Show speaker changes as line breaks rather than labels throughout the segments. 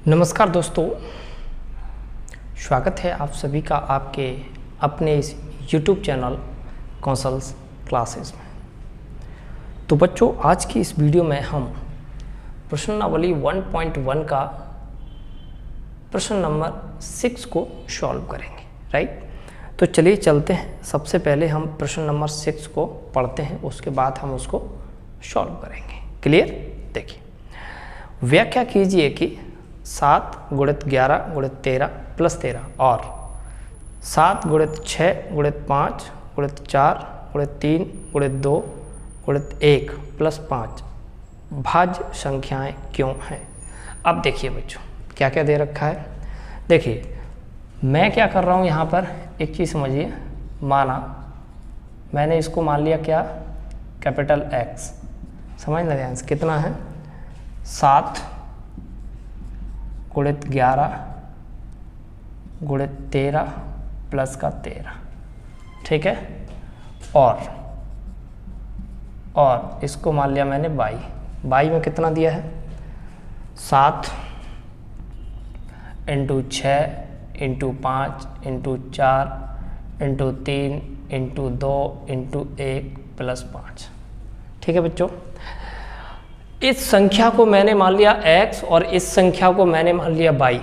नमस्कार दोस्तों, स्वागत है आप सभी का आपके अपने इस YouTube चैनल कौशल्स क्लासेस में। तो बच्चों, आज की इस वीडियो में हम प्रश्नावली 1.1 का प्रश्न नंबर 6 को सॉल्व करेंगे, राइट। तो चलिए चलते हैं। सबसे पहले हम प्रश्न नंबर 6 को पढ़ते हैं, उसके बाद हम उसको सॉल्व करेंगे। क्लियर? देखिए, व्याख्या कीजिए कि 7 गुणित 11 गुणित 13 प्लस 13 और 7 गुणित 6 गुणित 5 गुणित 4 गुणित 3 गुणित 2 गुणित 1 प्लस 5 भाज्य संख्याएं क्यों हैं। अब देखिए बच्चों, क्या क्या दे रखा है। देखिए, मैं क्या कर रहा हूँ यहाँ पर, एक चीज़ समझिए। माना मैंने इसको मान लिया क्या, कैपिटल X। समझ ना ध्यान से, कितना है 7 गुणित 11 गुणित 13 प्लस का 13, ठीक है। और इसको मान लिया मैंने y में कितना दिया है 7 into 6 into 5 into 4 into 3 into 2 into 1 plus 5, ठीक है बच्चों। इस संख्या को मैंने मान लिया x और इस संख्या को मैंने मान लिया y,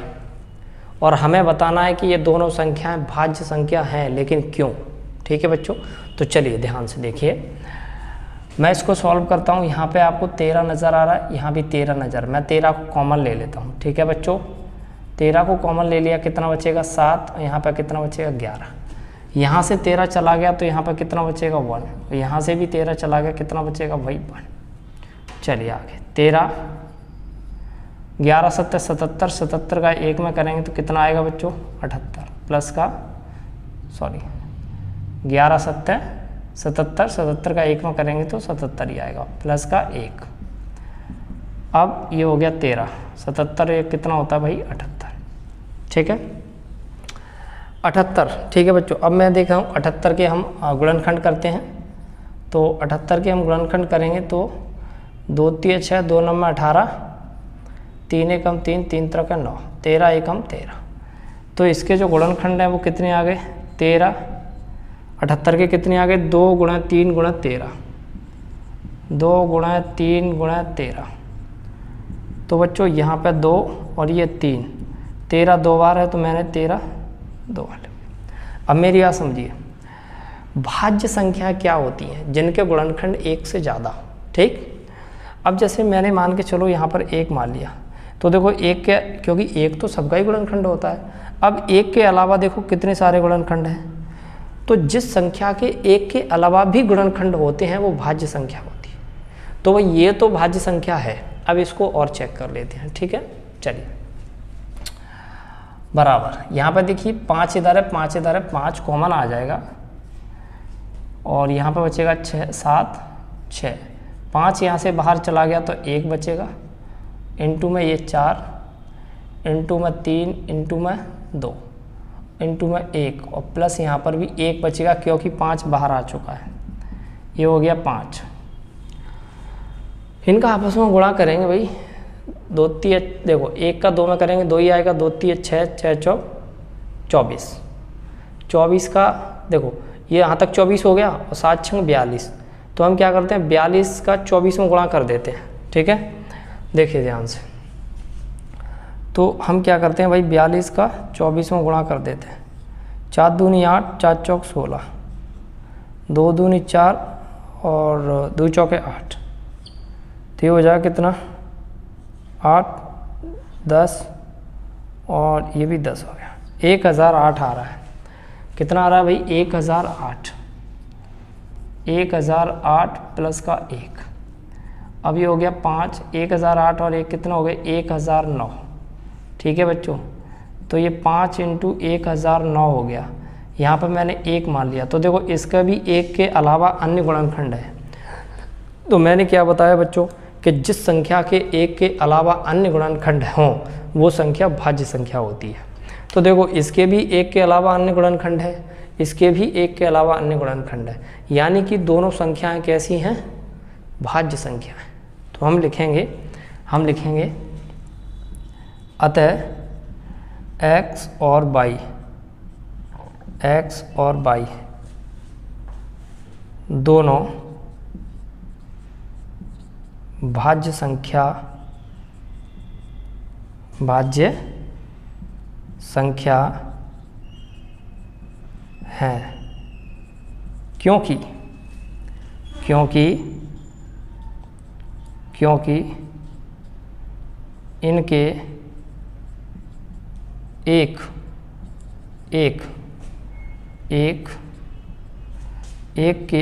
और हमें बताना है कि ये दोनों संख्याएं भाज्य संख्या हैं, लेकिन क्यों। ठीक है बच्चों, तो चलिए ध्यान से देखिए। मैं इसको सॉल्व करता हूँ। यहाँ पे आपको 13 नज़र आ रहा है, यहाँ भी 13 नज़र। मैं 13 को कॉमन ले लेता हूँ, ठीक है बच्चों। 13 को कॉमन ले लिया, कितना बचेगा 7, और यहाँ पर कितना बचेगा 11। यहाँ से 13 चला गया तो यहाँ पर कितना बचेगा 1, यहाँ से भी 13 चला गया, कितना बचेगा भाई 1। चलिए आगे, 13 11 7 77, 77 का 1 में करेंगे तो कितना आएगा बच्चों 78, प्लस का 11 7 77, 77 का 1 में करेंगे तो 77 ही आएगा, प्लस का 1। अब ये हो गया 13, 77 1 कितना होता है भाई 78, ठीक है 78, ठीक है बच्चों। अब मैं देख रहा हूँ 78 के हम गुणनखंड करते हैं। तो 78 के हम गुणनखंड करेंगे तो 2 3 6, 2 9 में 18, 3 1 3, 3 3 9, 13 1 13। तो इसके जो गुणनखंड हैं वो कितने आ गए 13। 78 के कितने आ गए 2 गुणा 3 गुणा 13, 2 गुणा 3 गुणा 13। तो बच्चों यहाँ पे 2 और ये 3, 13 2 बार है तो मैंने 13 2 बार। अब मेरी बात समझिए, भाज्य संख्या क्या होती हैं जिनके गुणनखंड 1 से ज़्यादा हो, ठीक। अब जैसे मैंने मान के चलो यहाँ पर 1 मान लिया, तो देखो 1 के, क्योंकि 1 तो सबका ही गुणनखंड होता है। अब 1 के अलावा देखो कितने सारे गुणनखंड हैं। तो जिस संख्या के 1 के अलावा भी गुणनखंड होते हैं वो भाज्य संख्या होती है। तो भाई ये तो भाज्य संख्या है। अब इसको और चेक कर लेते हैं, ठीक है। चलिए, बराबर यहाँ पर देखिए 5 इधर है, 5 इधर है, 5 कॉमन आ जाएगा, और यहाँ पर बचेगा 6 7 6, 5 यहाँ से बाहर चला गया तो 1 बचेगा, इंटू में ये 4, इंटू में 3, इंटू में 2, इंटू में 1, और प्लस यहाँ पर भी 1 बचेगा क्योंकि 5 बाहर आ चुका है। ये हो गया 5। इनका आपस में गुणा करेंगे भाई, 2 3, देखो 1 का 2 में करेंगे 2 ही आएगा, 2 3 6, 6 4 24, 24 का देखो ये यहाँ तक 24 हो गया, और 7 6 42। तो हम क्या करते हैं 42 का 24 में गुणा कर देते हैं, ठीक है। देखिए ध्यान से, तो हम क्या करते हैं भाई 42 का 24 में गुणा कर देते हैं। 4 दूनी 8, 4 चौक 16, 2 दूनी 4 और 2 चौके 8। तो ये हो जाएगा कितना 8 10, और ये भी 10 हो गया, 1008 आ रहा है। कितना आ रहा है भाई 1008, 1008 प्लस का 1। अब ये हो गया 5, 1008 और 1 कितना हो गया 1009, ठीक है बच्चों। तो ये 5 इंटू 1009 हो गया। यहाँ पर मैंने 1 मान लिया, तो देखो इसका भी 1 के अलावा अन्य गुणनखंड है। तो मैंने क्या बताया बच्चों कि जिस संख्या के 1 के अलावा अन्य गुणनखंड हों वो संख्या भाज्य संख्या होती है। तो देखो इसके भी 1 के अलावा अन्य गुणनखंड है, इसके भी 1 के अलावा अन्य गुणनखंड है, यानी कि दोनों संख्याएं कैसी हैं भाज्य संख्याएं। तो हम लिखेंगे अतः x और y दोनों भाज्य संख्या हैं, क्योंकि इनके एक के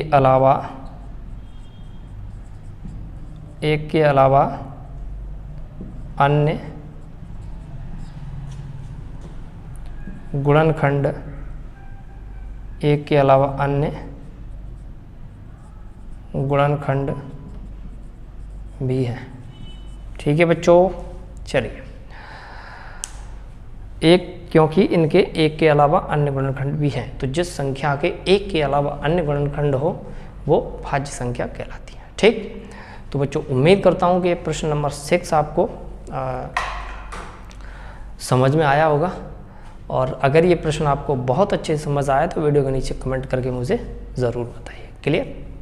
अलावा अन्य गुणनखंड भी हैं। ठीक है बच्चों, चलिए क्योंकि इनके एक के अलावा अन्य गुणनखंड भी हैं, तो जिस संख्या के एक के अलावा अन्य गुणनखंड हो वो भाज्य संख्या कहलाती है। ठीक, तो बच्चों उम्मीद करता हूँ कि प्रश्न नंबर 6 आपको समझ में आया होगा, और अगर ये प्रश्न आपको बहुत अच्छे से समझ आया तो वीडियो के नीचे कमेंट करके मुझे ज़रूर बताइए। क्लियर?